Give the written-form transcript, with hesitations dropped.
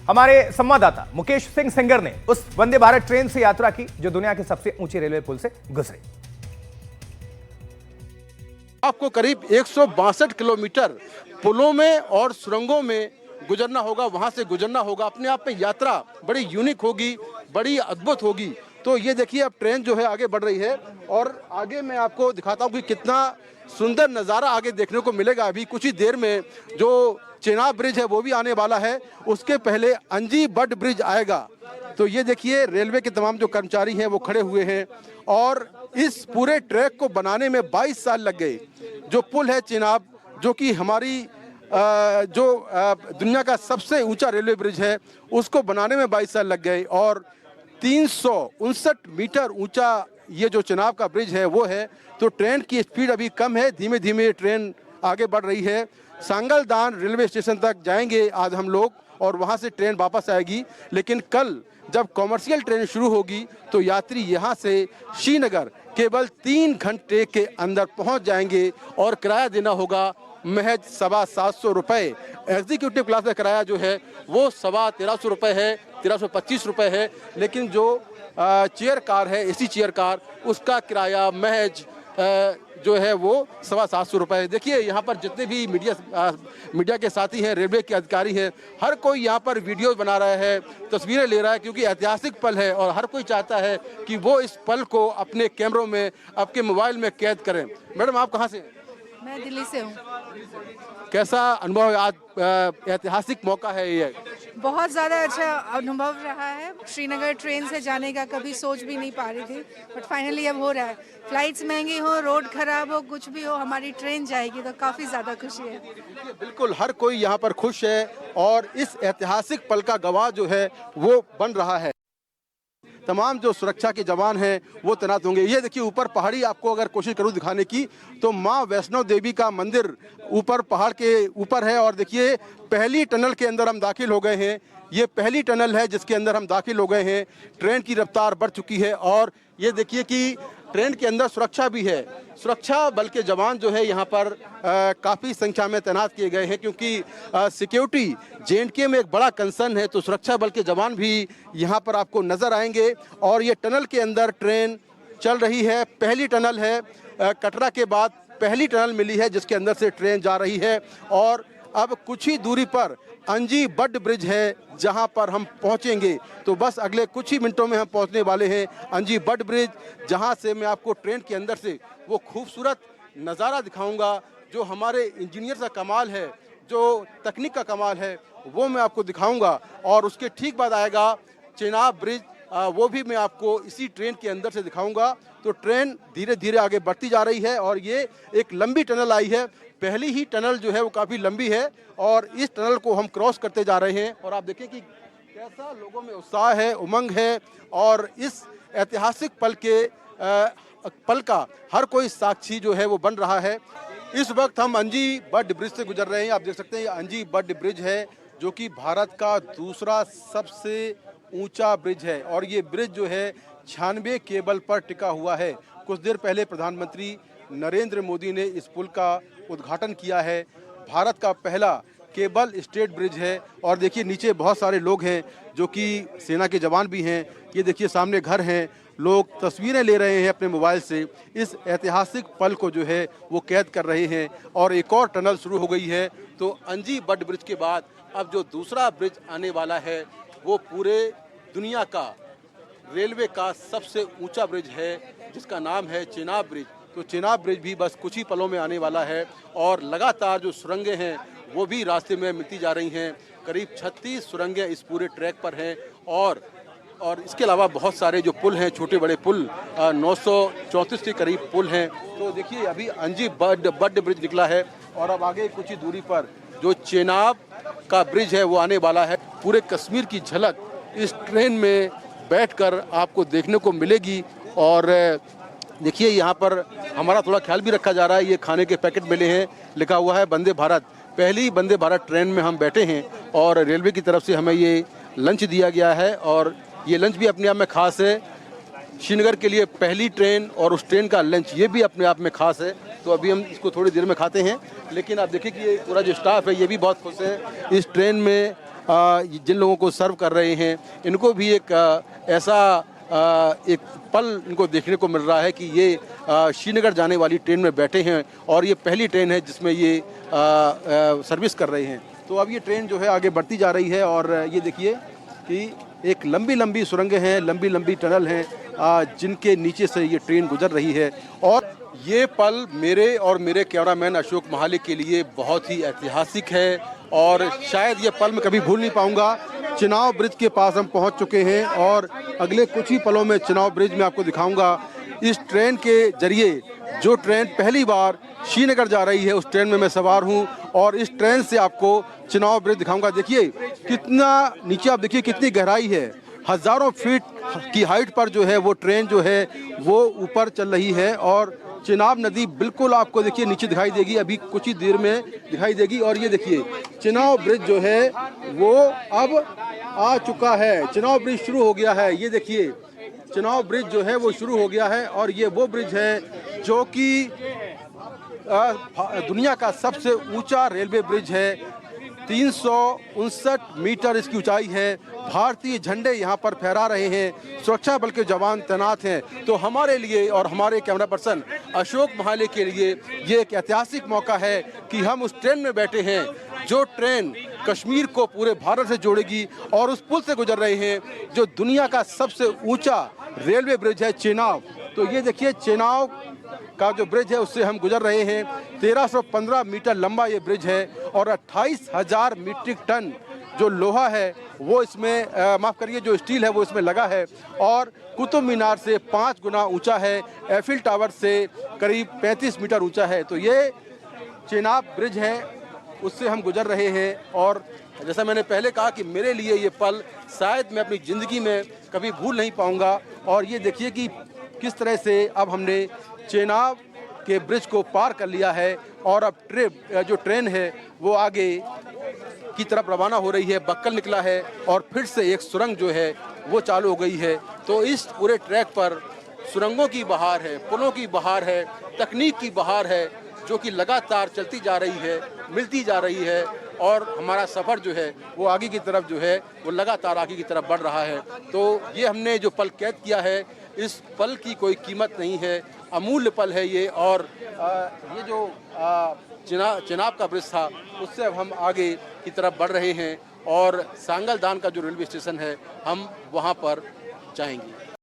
हमारे संवाददाता मुकेश सिंह सेंगर ने उस वंदे भारत ट्रेन से यात्रा की जो दुनिया के सबसे ऊंचे रेलवे पुल से गुजरी। आपको करीब 162 किलोमीटर पुलों में और सुरंगों में गुजरना होगा, वहां से गुजरना होगा। अपने आप में यात्रा बड़ी यूनिक होगी, बड़ी अद्भुत होगी। तो ये देखिए अब ट्रेन जो है आगे बढ़ रही है और आगे मैं आपको दिखाता हूँ कि कितना सुंदर नज़ारा आगे देखने को मिलेगा। अभी कुछ ही देर में जो चेनाब ब्रिज है वो भी आने वाला है, उसके पहले अंजी बट ब्रिज आएगा। तो ये देखिए रेलवे के तमाम जो कर्मचारी हैं वो खड़े हुए हैं और इस पूरे ट्रैक को बनाने में 22 साल लग गए। जो पुल है चेनाब, जो कि हमारी दुनिया का सबसे ऊंचा रेलवे ब्रिज है, उसको बनाने में 22 साल लग गए और 359 मीटर ऊंचा ये जो चेनाब का ब्रिज है वो है। तो ट्रेन की स्पीड अभी कम है, धीमे धीमे ट्रेन आगे बढ़ रही है। सांगलदान रेलवे स्टेशन तक जाएंगे आज हम लोग और वहां से ट्रेन वापस आएगी। लेकिन कल जब कॉमर्शियल ट्रेन शुरू होगी तो यात्री यहां से श्रीनगर केवल 3 घंटे के अंदर पहुंच जाएंगे और किराया देना होगा महज 725 रुपये। एग्जीक्यूटिव क्लास का किराया जो है वो 1350 रुपये है, 1325 रुपये है। लेकिन जो चेयर कार है, एसी चेयर कार, उसका किराया महज जो है वो 725 रुपये है। देखिए यहाँ पर जितने भी मीडिया के साथी हैं, रेलवे के अधिकारी हैं, हर कोई यहाँ पर वीडियो बना रहा है, तस्वीरें ले रहा है, क्योंकि ऐतिहासिक पल है और हर कोई चाहता है कि वो इस पल को अपने कैमरों में, आपके मोबाइल में कैद करें। मैडम आप कहाँ से हैं? मैं दिल्ली से हूँ। कैसा अनुभव है आज? ऐतिहासिक मौका है ये। बहुत ज़्यादा अच्छा अनुभव रहा है। श्रीनगर ट्रेन से जाने का कभी सोच भी नहीं पा रही थी, बट फाइनली अब हो रहा है। फ्लाइट्स महंगी हो, रोड खराब हो, कुछ भी हो, हमारी ट्रेन जाएगी तो काफ़ी ज़्यादा खुशी है। बिल्कुल हर कोई यहाँ पर खुश है और इस ऐतिहासिक पल का गवाह जो है वो बन रहा है। तमाम जो सुरक्षा के जवान हैं वो तैनात होंगे। ये देखिए ऊपर पहाड़ी, आपको अगर कोशिश करूँ दिखाने की तो माँ वैष्णो देवी का मंदिर ऊपर पहाड़ के ऊपर है। और देखिए पहली टनल के अंदर हम दाखिल हो गए हैं। ये पहली टनल है जिसके अंदर हम दाखिल हो गए हैं। ट्रेन की रफ्तार बढ़ चुकी है और ये देखिए कि ट्रेन के अंदर सुरक्षा भी है। सुरक्षा बल के जवान जो है यहाँ पर काफ़ी संख्या में तैनात किए गए हैं, क्योंकि सिक्योरिटी JNK में एक बड़ा कंसर्न है। तो सुरक्षा बल के जवान भी यहाँ पर आपको नज़र आएंगे। और ये टनल के अंदर ट्रेन चल रही है। पहली टनल है, कटरा के बाद पहली टनल मिली है जिसके अंदर से ट्रेन जा रही है। और अब कुछ ही दूरी पर अंजी बट ब्रिज है जहां पर हम पहुंचेंगे। तो बस अगले कुछ ही मिनटों में हम पहुंचने वाले हैं अंजी बट ब्रिज, जहां से मैं आपको ट्रेन के अंदर से वो खूबसूरत नज़ारा दिखाऊंगा। जो हमारे इंजीनियर का कमाल है, जो तकनीक का कमाल है, वो मैं आपको दिखाऊंगा। और उसके ठीक बाद आएगा चेनाब ब्रिज, वो भी मैं आपको इसी ट्रेन के अंदर से दिखाऊंगा। तो ट्रेन धीरे धीरे आगे बढ़ती जा रही है और ये एक लंबी टनल आई है। पहली ही टनल जो है वो काफ़ी लंबी है और इस टनल को हम क्रॉस करते जा रहे हैं। और आप देखें कि कैसा लोगों में उत्साह है, उमंग है और इस ऐतिहासिक पल का हर कोई साक्षी जो है वो बन रहा है। इस वक्त हम अंजी बट ब्रिज से गुजर रहे हैं। आप देख सकते हैं ये अंजी बट ब्रिज है जो कि भारत का दूसरा सबसे ऊंचा ब्रिज है और ये ब्रिज जो है 96 केबल पर टिका हुआ है। कुछ देर पहले प्रधानमंत्री नरेंद्र मोदी ने इस पुल का उद्घाटन किया है। भारत का पहला केबल स्टेट ब्रिज है। और देखिए नीचे बहुत सारे लोग हैं जो कि सेना के जवान भी हैं। ये देखिए सामने घर हैं, लोग तस्वीरें ले रहे हैं अपने मोबाइल से, इस ऐतिहासिक पल को जो है वो कैद कर रहे हैं। और एक और टनल शुरू हो गई है। तो अंजी बट ब्रिज के बाद अब जो दूसरा ब्रिज आने वाला है वो पूरे दुनिया का रेलवे का सबसे ऊंचा ब्रिज है जिसका नाम है चेनाब ब्रिज। तो चेनाब ब्रिज भी बस कुछ ही पलों में आने वाला है और लगातार जो सुरंगें हैं वो भी रास्ते में मिलती जा रही हैं। करीब 36 सुरंगें इस पूरे ट्रैक पर हैं और इसके अलावा बहुत सारे जो पुल हैं, छोटे बड़े पुल, 934 के करीब पुल हैं। तो देखिए अभी अंजी बट ब्रिज निकला है और अब आगे कुछ ही दूरी पर जो चेनाब का ब्रिज है वो आने वाला है। पूरे कश्मीर की झलक इस ट्रेन में बैठकर आपको देखने को मिलेगी। और देखिए यहाँ पर हमारा थोड़ा ख्याल भी रखा जा रहा है। ये खाने के पैकेट मिले हैं, लिखा हुआ है वंदे भारत। पहली वंदे भारत ट्रेन में हम बैठे हैं और रेलवे की तरफ से हमें ये लंच दिया गया है और ये लंच भी अपने आप में खास है। श्रीनगर के लिए पहली ट्रेन और उस ट्रेन का लंच ये भी अपने आप में खास है। तो अभी हम इसको थोड़ी देर में खाते हैं। लेकिन आप देखिए कि ये पूरा जो स्टाफ है ये भी बहुत खुश है। इस ट्रेन में जिन लोगों को सर्व कर रहे हैं इनको भी एक ऐसा एक पल इनको देखने को मिल रहा है कि ये श्रीनगर जाने वाली ट्रेन में बैठे हैं और ये पहली ट्रेन है जिसमें ये सर्विस कर रहे हैं। तो अब ये ट्रेन जो है आगे बढ़ती जा रही है और ये देखिए कि एक लंबी लंबी सुरंगें हैं, लंबी लंबी टनल हैं जिनके नीचे से ये ट्रेन गुजर रही है। और ये पल मेरे और मेरे कैमरामैन अशोक महालिक के लिए बहुत ही ऐतिहासिक है और शायद ये पल मैं कभी भूल नहीं पाऊंगा। चिनाव ब्रिज के पास हम पहुंच चुके हैं और अगले कुछ ही पलों में चिनाव ब्रिज में आपको दिखाऊंगा। इस ट्रेन के जरिए जो ट्रेन पहली बार श्रीनगर जा रही है उस ट्रेन में मैं सवार हूं और इस ट्रेन से आपको चिनाव ब्रिज दिखाऊंगा। देखिए कितना नीचे, आप देखिए कितनी गहराई है, हज़ारों फीट की हाइट पर जो है वो ट्रेन जो है वो ऊपर चल रही है और चिनाब नदी बिल्कुल आपको देखिए नीचे दिखाई देगी, अभी कुछ ही देर में दिखाई देगी। और ये देखिए चिनाव ब्रिज जो है वो अब आ चुका है, चिनाव ब्रिज शुरू हो गया है। ये देखिए चिनाव ब्रिज जो है वो शुरू हो गया है और ये वो ब्रिज है जो कि दुनिया का सबसे ऊंचा रेलवे ब्रिज है। 359 मीटर इसकी ऊंचाई है। भारतीय झंडे यहाँ पर फहरा रहे हैं, सुरक्षा बल के जवान तैनात हैं। तो हमारे लिए और हमारे कैमरा पर्सन अशोक महाले के लिए ये एक ऐतिहासिक मौका है कि हम उस ट्रेन में बैठे हैं जो ट्रेन कश्मीर को पूरे भारत से जोड़ेगी और उस पुल से गुजर रहे हैं जो दुनिया का सबसे ऊंचा रेलवे ब्रिज है, चेनाब। तो ये देखिए चेनाब का जो ब्रिज है उससे हम गुजर रहे हैं। 1315 मीटर लंबा ये ब्रिज है और 28,000 मीट्रिक टन जो लोहा है वो इसमें माफ़ करिए जो स्टील है वो इसमें लगा है और कुतुब मीनार से 5 गुना ऊंचा है, एफिल टावर से करीब 35 मीटर ऊंचा है। तो ये चेनाब ब्रिज है, उससे हम गुजर रहे हैं और जैसा मैंने पहले कहा कि मेरे लिए ये पल शायद मैं अपनी ज़िंदगी में कभी भूल नहीं पाऊंगा। और ये देखिए कि किस तरह से अब हमने चेनाब के ब्रिज को पार कर लिया है और अब जो ट्रेन है वो आगे की तरफ रवाना हो रही है। बक्कल निकला है और फिर से एक सुरंग जो है वो चालू हो गई है। तो इस पूरे ट्रैक पर सुरंगों की बहार है, पुलों की बहार है, तकनीक की बहार है जो कि लगातार चलती जा रही है, मिलती जा रही है और हमारा सफ़र जो है वो आगे की तरफ जो है वो लगातार आगे की तरफ बढ़ रहा है। तो ये हमने जो पल कैद किया है इस पल की कोई कीमत नहीं है, अमूल्य पल है ये। और ये जो चिनाब का ब्रिज था उससे अब हम आगे की तरफ बढ़ रहे हैं और सांगलदान का जो रेलवे स्टेशन है हम वहाँ पर जाएंगे।